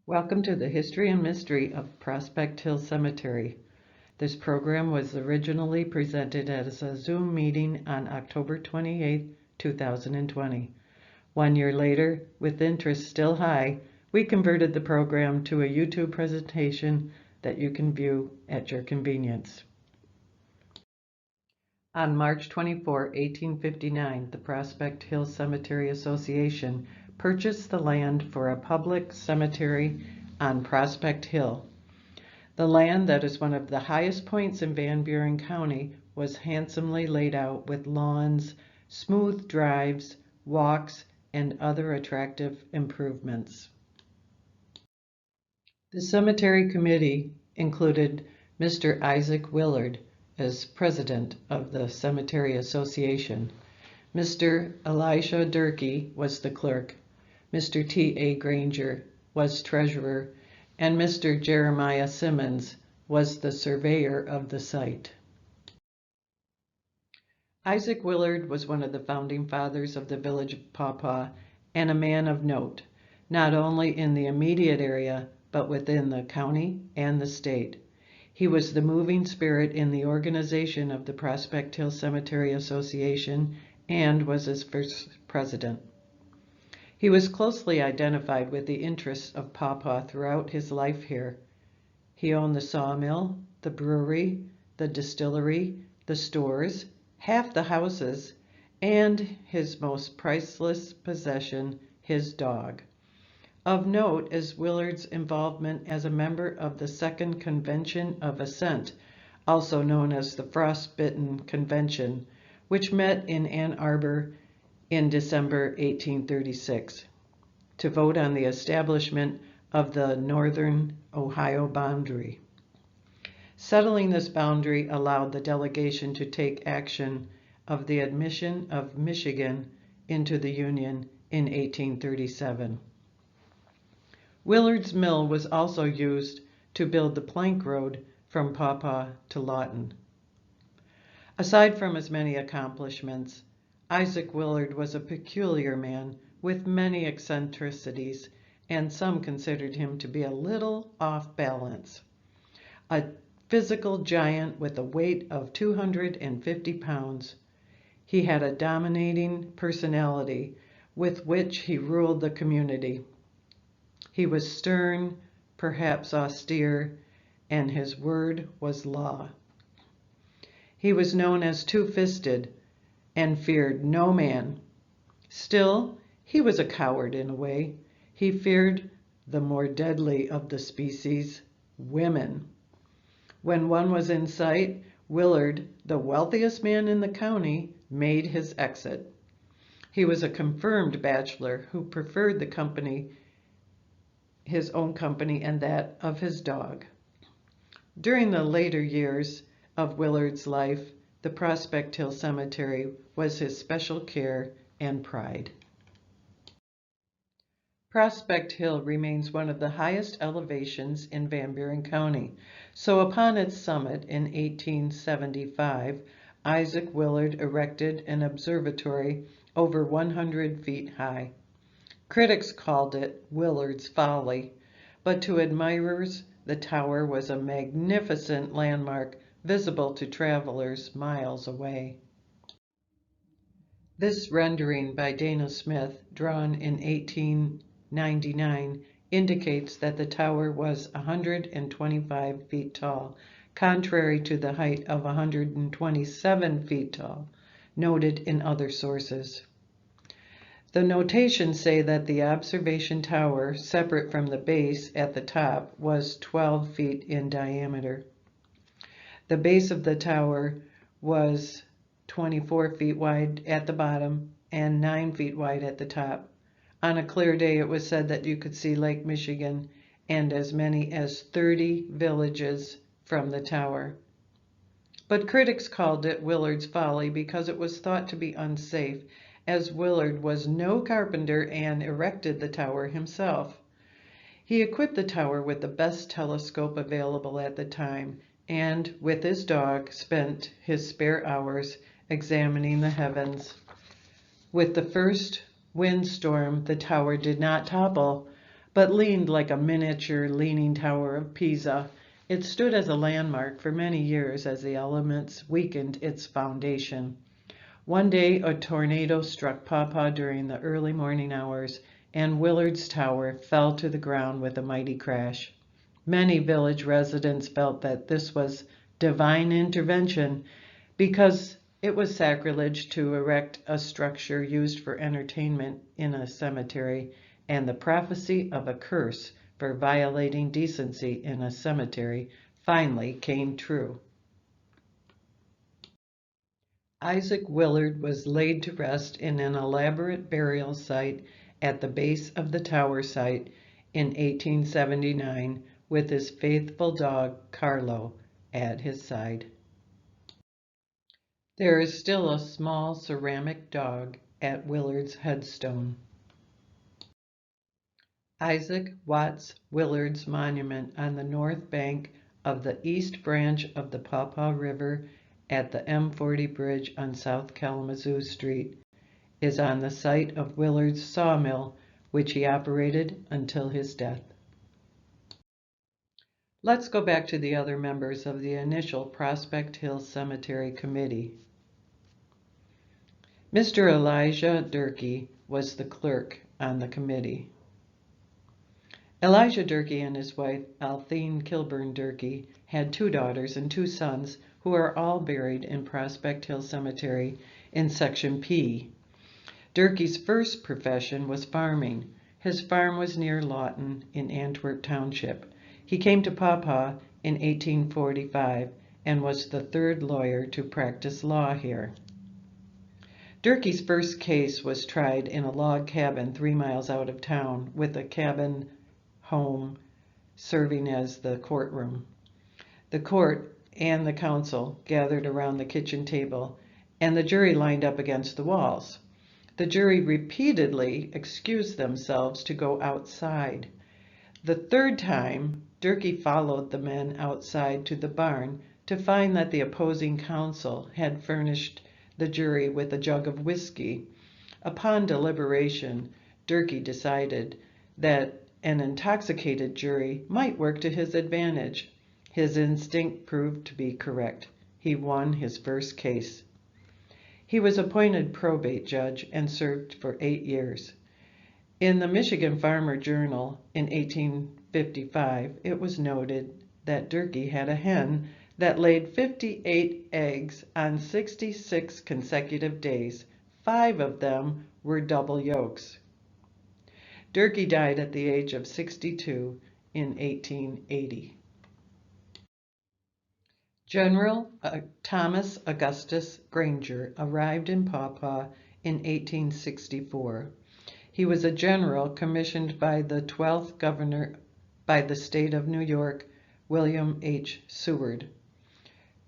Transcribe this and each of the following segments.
Welcome to the History and Mystery of Prospect Hill Cemetery. This program was originally presented as a Zoom meeting on October 28, 2020. 1 year later, with interest still high, we converted the program to a YouTube presentation that you can view at your convenience. On March 24, 1859, the Prospect Hill Cemetery Association purchased the land for a public cemetery on Prospect Hill. The land that is one of the highest points in Van Buren County was handsomely laid out with lawns, smooth drives, walks, and other attractive improvements. The cemetery committee included Mr. Isaac Willard as president of the Cemetery Association. Mr. Elisha Durkee was the clerk, Mr. T.A. Granger was treasurer, and Mr. Jeremiah Simmons was the surveyor of the site. Isaac Willard was one of the founding fathers of the village of Paw Paw and a man of note, not only in the immediate area, but within the county and the state. He was the moving spirit in the organization of the Prospect Hill Cemetery Association and was its first president. He was closely identified with the interests of Paw Paw throughout his life here. He owned the sawmill, the brewery, the distillery, the stores, half the houses, and his most priceless possession, his dog. Of note is Willard's involvement as a member of the Second Convention of Ascent, also known as the Frostbitten Convention, which met in Ann Arbor in December 1836 to vote on the establishment of the northern Ohio boundary. Settling this boundary allowed the delegation to take action of the admission of Michigan into the Union in 1837. Willard's mill was also used to build the plank road from Paw Paw to Lawton. Aside from his many accomplishments, Isaac Willard was a peculiar man with many eccentricities, and some considered him to be a little off balance. A physical giant with a weight of 250 pounds, he had a dominating personality with which he ruled the community. He was stern, perhaps austere, and his word was law. He was known as two-fisted and feared no man. Still, he was a coward in a way. He feared the more deadly of the species, women. When one was in sight, Willard, the wealthiest man in the county, made his exit. He was a confirmed bachelor who preferred the company, his own company, and that of his dog. During the later years of Willard's life, the Prospect Hill Cemetery was his special care and pride. Prospect Hill remains one of the highest elevations in Van Buren County, so upon its summit in 1875, Isaac Willard erected an observatory over 100 feet high. Critics called it Willard's Folly, but to admirers, the tower was a magnificent landmark visible to travelers miles away. This rendering by Dana Smith, drawn in 1899, indicates that the tower was 125 feet tall, contrary to the height of 127 feet tall, noted in other sources. The notations say that the observation tower, separate from the base at the top, was 12 feet in diameter. The base of the tower was 24 feet wide at the bottom and 9 feet wide at the top. On a clear day, it was said that you could see Lake Michigan and as many as 30 villages from the tower. But critics called it Willard's Folly because it was thought to be unsafe, as Willard was no carpenter and erected the tower himself. He equipped the tower with the best telescope available at the time, and with his dog spent his spare hours examining the heavens. With the first windstorm, the tower did not topple, but leaned like a miniature leaning tower of Pisa. It stood as a landmark for many years as the elements weakened its foundation. One day, a tornado struck Paw Paw during the early morning hours, and Willard's tower fell to the ground with a mighty crash. Many village residents felt that this was divine intervention because it was sacrilege to erect a structure used for entertainment in a cemetery, and the prophecy of a curse for violating decency in a cemetery finally came true. Isaac Willard was laid to rest in an elaborate burial site at the base of the tower site in 1879 with his faithful dog Carlo at his side. There is still a small ceramic dog at Willard's headstone. Isaac Watts Willard's monument on the north bank of the East Branch of the Paw Paw River at the M40 Bridge on South Kalamazoo Street is on the site of Willard's sawmill, which he operated until his death. Let's go back to the other members of the initial Prospect Hill Cemetery Committee. Mr. Elijah Durkee was the clerk on the committee. Elijah Durkee and his wife, Althene Kilburn Durkee, had 2 daughters and 2 sons who are all buried in Prospect Hill Cemetery in Section P. Durkee's first profession was farming. His farm was near Lawton in Antwerp Township. He came to Paw Paw in 1845 and was the 3rd lawyer to practice law here. Durkee's first case was tried in a log cabin 3 miles out of town, with a cabin home serving as the courtroom. The court and the counsel gathered around the kitchen table, and the jury lined up against the walls. The jury repeatedly excused themselves to go outside. The 3rd time, Durkee followed the men outside to the barn to find that the opposing counsel had furnished the jury with a jug of whiskey. Upon deliberation, Durkee decided that an intoxicated jury might work to his advantage. His instinct proved to be correct. He won his first case. He was appointed probate judge and served for 8 years. In the Michigan Farmer Journal in 1855, it was noted that Durkee had a hen that laid 58 eggs on 66 consecutive days. 5 of them were double yolks. Durkee died at the age of 62 in 1880. General Thomas Augustus Granger arrived in Paw Paw in 1864. He was a general commissioned by the 12th governor by the state of New York, William H. Seward.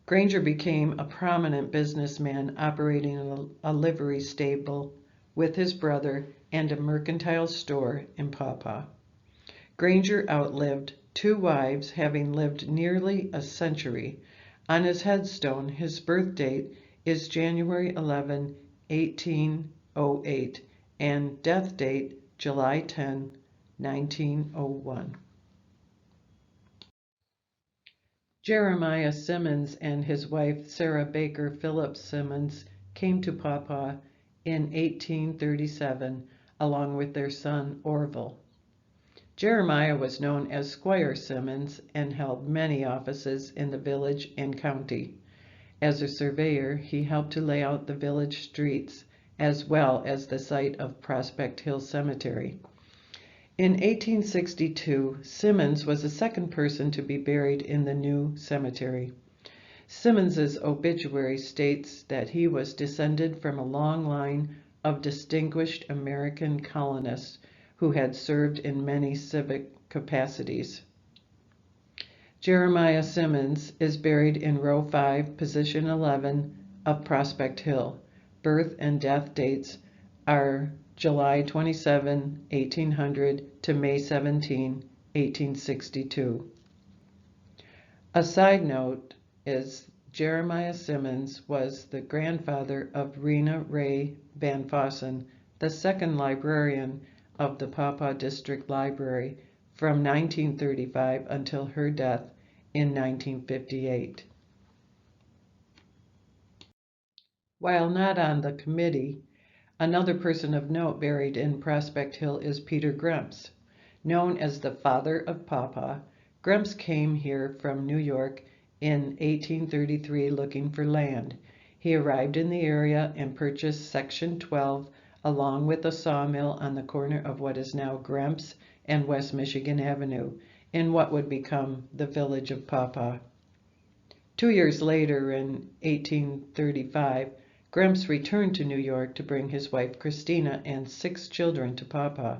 Granger became a prominent businessman operating a livery stable with his brother and a mercantile store in Paw Paw. Granger outlived 2 wives, having lived nearly a century. On his headstone, his birth date is January 11, 1808, and death date July 10, 1901. Jeremiah Simmons and his wife Sarah Baker Phillips Simmons came to Paw Paw in 1837 along with their son Orville. Jeremiah was known as Squire Simmons and held many offices in the village and county. As a surveyor, he helped to lay out the village streets as well as the site of Prospect Hill Cemetery. In 1862, Simmons was the 2nd person to be buried in the new cemetery. Simmons's obituary states that he was descended from a long line of distinguished American colonists who had served in many civic capacities. Jeremiah Simmons is buried in row 5, position 11 of Prospect Hill. Birth and death dates are July 27, 1800 to May 17, 1862. A side note is Jeremiah Simmons was the grandfather of Rena Ray Van Fossen, the 2nd librarian of the Paw Paw District Library from 1935 until her death in 1958. While not on the committee, another person of note buried in Prospect Hill is Peter Grumps. Known as the father of Paw Paw, Grumps came here from New York in 1833 looking for land. He arrived in the area and purchased Section 12 along with a sawmill on the corner of what is now Grumps and West Michigan Avenue in what would become the village of Paw Paw. 2 years later, in 1835, Grumps returned to New York to bring his wife Christina and 6 children to Paw Paw.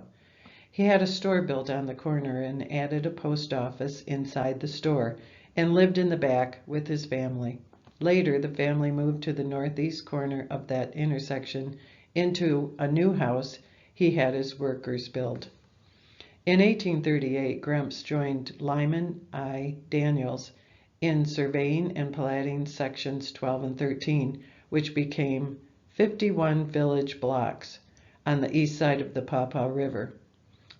He had a store built on the corner and added a post office inside the store and lived in the back with his family. Later, the family moved to the northeast corner of that intersection into a new house he had his workers build. In 1838, Grumps joined Lyman I. Daniels in surveying and platting sections 12 and 13, which became 51 village blocks on the east side of the Paw Paw River.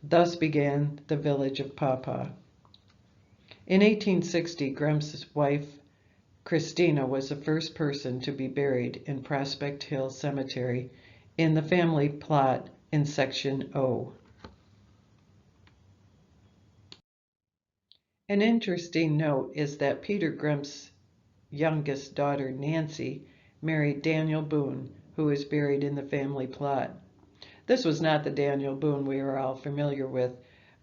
Thus began the village of Paw Paw. In 1860, Grumps' wife, Christina, was the first person to be buried in Prospect Hill Cemetery in the family plot in Section O. An interesting note is that Peter Grumps' youngest daughter, Nancy, married Daniel Boone, who is buried in the family plot. This was not the Daniel Boone we are all familiar with,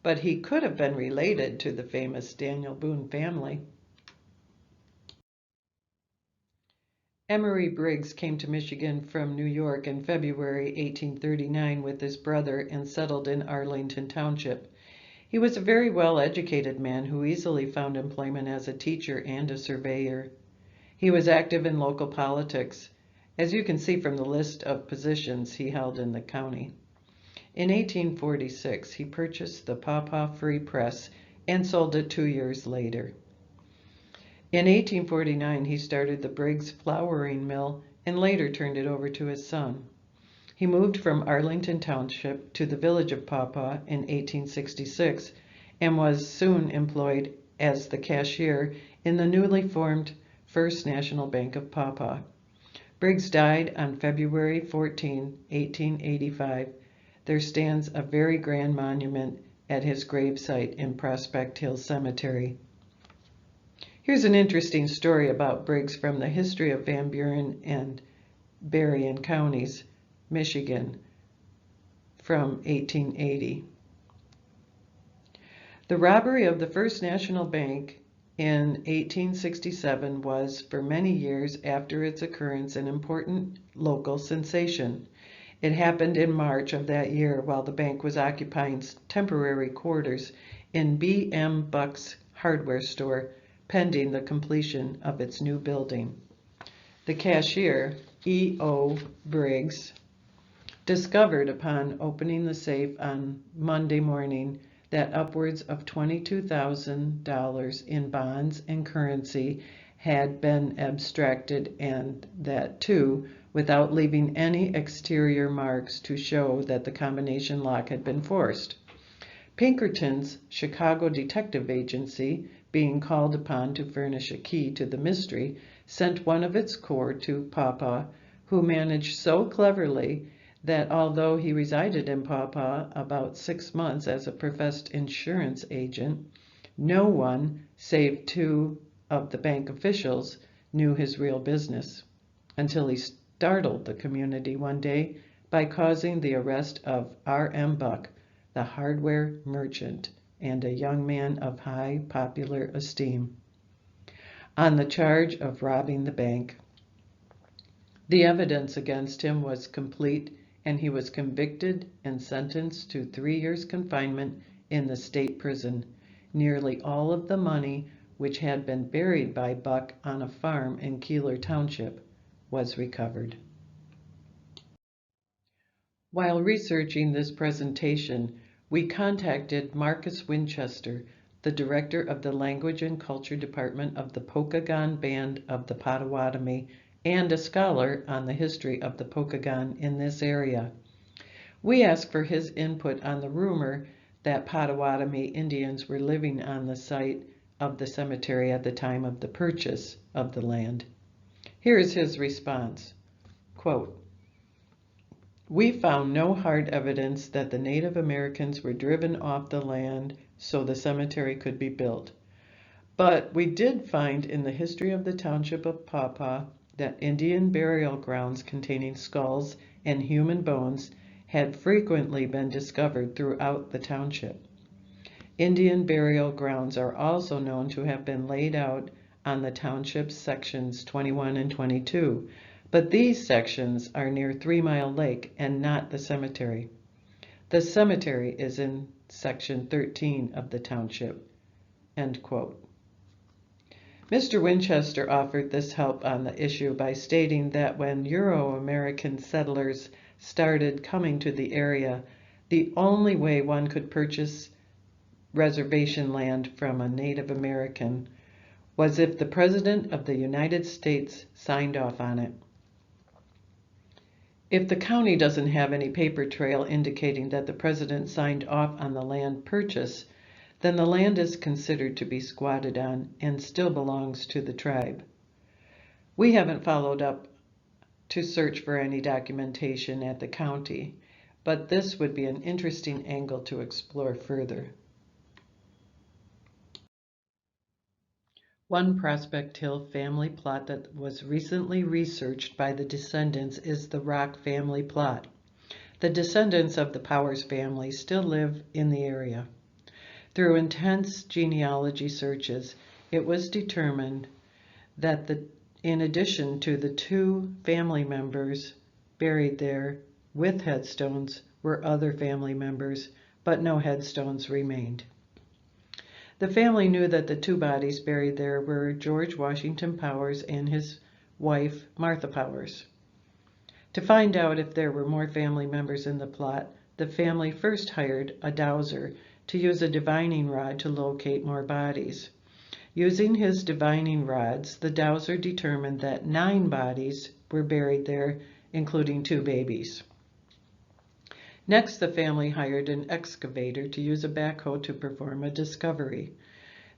but he could have been related to the famous Daniel Boone family. Emory Briggs came to Michigan from New York in February 1839 with his brother and settled in Arlington Township. He was a very well-educated man who easily found employment as a teacher and a surveyor. He was active in local politics, as you can see from the list of positions he held in the county. In 1846, he purchased the Paw Paw Free Press and sold it 2 years later. In 1849, he started the Briggs Flouring Mill and later turned it over to his son. He moved from Arlington Township to the village of Paw Paw in 1866 and was soon employed as the cashier in the newly formed First National Bank of Paw Paw. Briggs died on February 14, 1885. There stands a very grand monument at his gravesite in Prospect Hill Cemetery. Here's an interesting story about Briggs from the history of Van Buren and Berrien counties, Michigan, from 1880. The robbery of the First National Bank in 1867 was, for many years after its occurrence, an important local sensation. It happened in March of that year while the bank was occupying temporary quarters in B.M. Buck's hardware store, pending the completion of its new building. The cashier, E.O. Briggs, discovered upon opening the safe on Monday morning that upwards of $22,000 in bonds and currency had been abstracted, and that too without leaving any exterior marks to show that the combination lock had been forced. Pinkerton's Chicago Detective Agency, being called upon to furnish a key to the mystery, sent one of its corps to Paw Paw, who managed so cleverly that although he resided in Paw Paw about 6 months as a professed insurance agent, no one, save 2 of the bank officials, knew his real business, until he startled the community one day by causing the arrest of R.M. Buck, the hardware merchant, and a young man of high popular esteem, on the charge of robbing the bank. The evidence against him was complete, and he was convicted and sentenced to 3 years' confinement in the state prison. Nearly all of the money, which had been buried by Buck on a farm in Keeler Township, was recovered. While researching this presentation, we contacted Marcus Winchester, the director of the Language and Culture Department of the Pokagon Band of the Potawatomi and a scholar on the history of the Pokagon in this area. We asked for his input on the rumor that Potawatomi Indians were living on the site of the cemetery at the time of the purchase of the land. Here is his response, quote, "We found no hard evidence that the Native Americans were driven off the land so the cemetery could be built. But we did find in the history of the township of Paw Paw that Indian burial grounds containing skulls and human bones had frequently been discovered throughout the township. Indian burial grounds are also known to have been laid out on the township's sections 21 and 22, but these sections are near 3 Mile Lake and not the cemetery. The cemetery is in section 13 of the township." End quote. Mr. Winchester offered this help on the issue by stating that when Euro-American settlers started coming to the area, the only way one could purchase reservation land from a Native American was if the President of the United States signed off on it. If the county doesn't have any paper trail indicating that the President signed off on the land purchase, then the land is considered to be squatted on and still belongs to the tribe. We haven't followed up to search for any documentation at the county, but this would be an interesting angle to explore further. One Prospect Hill family plot that was recently researched by the descendants is the Rock family plot. The descendants of the Powers family still live in the area. Through intense genealogy searches, it was determined that in addition to the 2 family members buried there with headstones were other family members, but no headstones remained. The family knew that the 2 bodies buried there were George Washington Powers and his wife, Martha Powers. To find out if there were more family members in the plot, the family first hired a dowser to use a divining rod to locate more bodies. Using his divining rods, the dowser determined that 9 bodies were buried there, including 2 babies. Next, the family hired an excavator to use a backhoe to perform a discovery.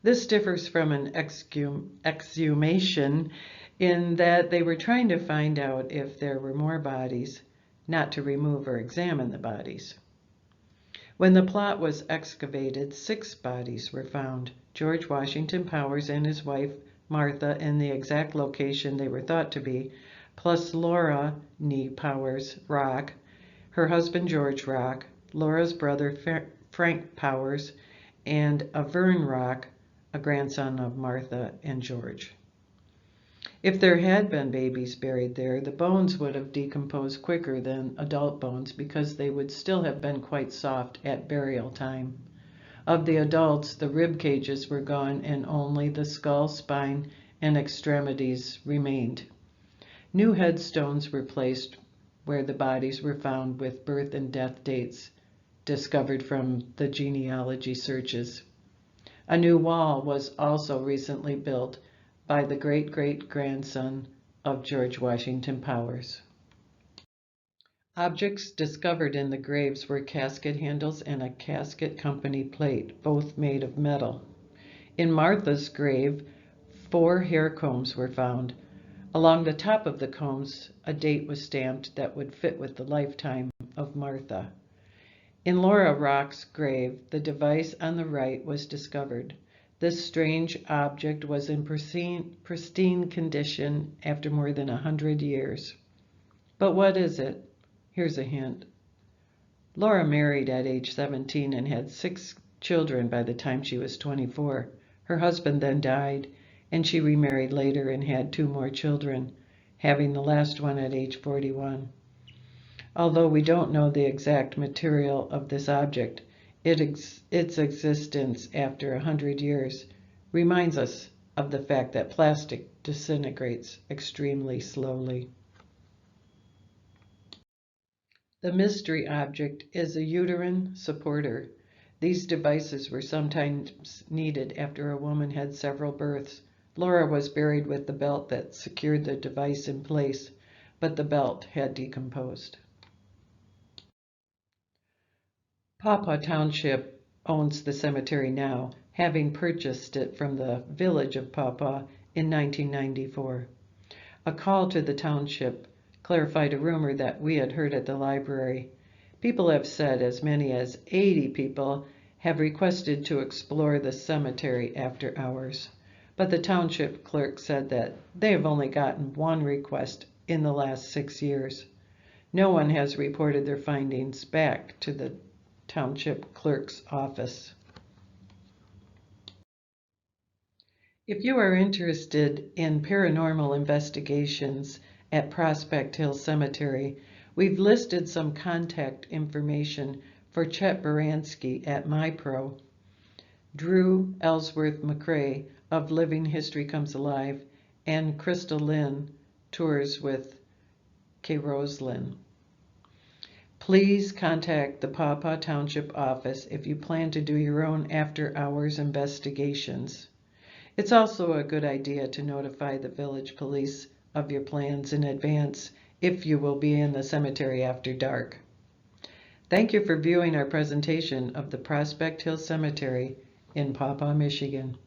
This differs from an exhumation in that they were trying to find out if there were more bodies, not to remove or examine the bodies. When the plot was excavated, 6 bodies were found. George Washington Powers and his wife, Martha, in the exact location they were thought to be, plus Laura Nee Powers Rock, her husband George Rock, Laura's brother Frank Powers, and Vern Rock, a grandson of Martha and George. If there had been babies buried there, the bones would have decomposed quicker than adult bones because they would still have been quite soft at burial time. Of the adults, the rib cages were gone and only the skull, spine, and extremities remained. New headstones were placed where the bodies were found with birth and death dates discovered from the genealogy searches. A new wall was also recently built by the great-great-grandson of George Washington Powers. Objects discovered in the graves were casket handles and a casket company plate, both made of metal. In Martha's grave, 4 hair combs were found. Along the top of the combs, a date was stamped that would fit with the lifetime of Martha. In Laura Rock's grave, the device on the right was discovered. This strange object was in pristine condition after more than 100 years. But what is it? Here's a hint. Laura married at age 17 and had 6 children by the time she was 24. Her husband then died, and she remarried later and had 2 more children, having the last one at age 41. Although we don't know the exact material of this object, its existence after 100 years reminds us of the fact that plastic disintegrates extremely slowly. The mystery object is a uterine supporter. These devices were sometimes needed after a woman had several births. Laura was buried with the belt that secured the device in place, but the belt had decomposed. Paw Paw Township owns the cemetery now, having purchased it from the village of Paw Paw in 1994. A call to the township clarified a rumor that we had heard at the library. People have said as many as 80 people have requested to explore the cemetery after hours, but the township clerk said that they have only gotten one request in the last 6 years. No one has reported their findings back to the township clerk's office. If you are interested in paranormal investigations at Prospect Hill Cemetery, we've listed some contact information for Chet Baranski at MyPro, Drew Ellsworth McCrae of Living History Comes Alive, and Crystal Lynn tours with K. Roslyn. Please contact the Paw Paw Township office if you plan to do your own after-hours investigations. It's also a good idea to notify the village police of your plans in advance if you will be in the cemetery after dark. Thank you for viewing our presentation of the Prospect Hill Cemetery in Paw Paw, Michigan.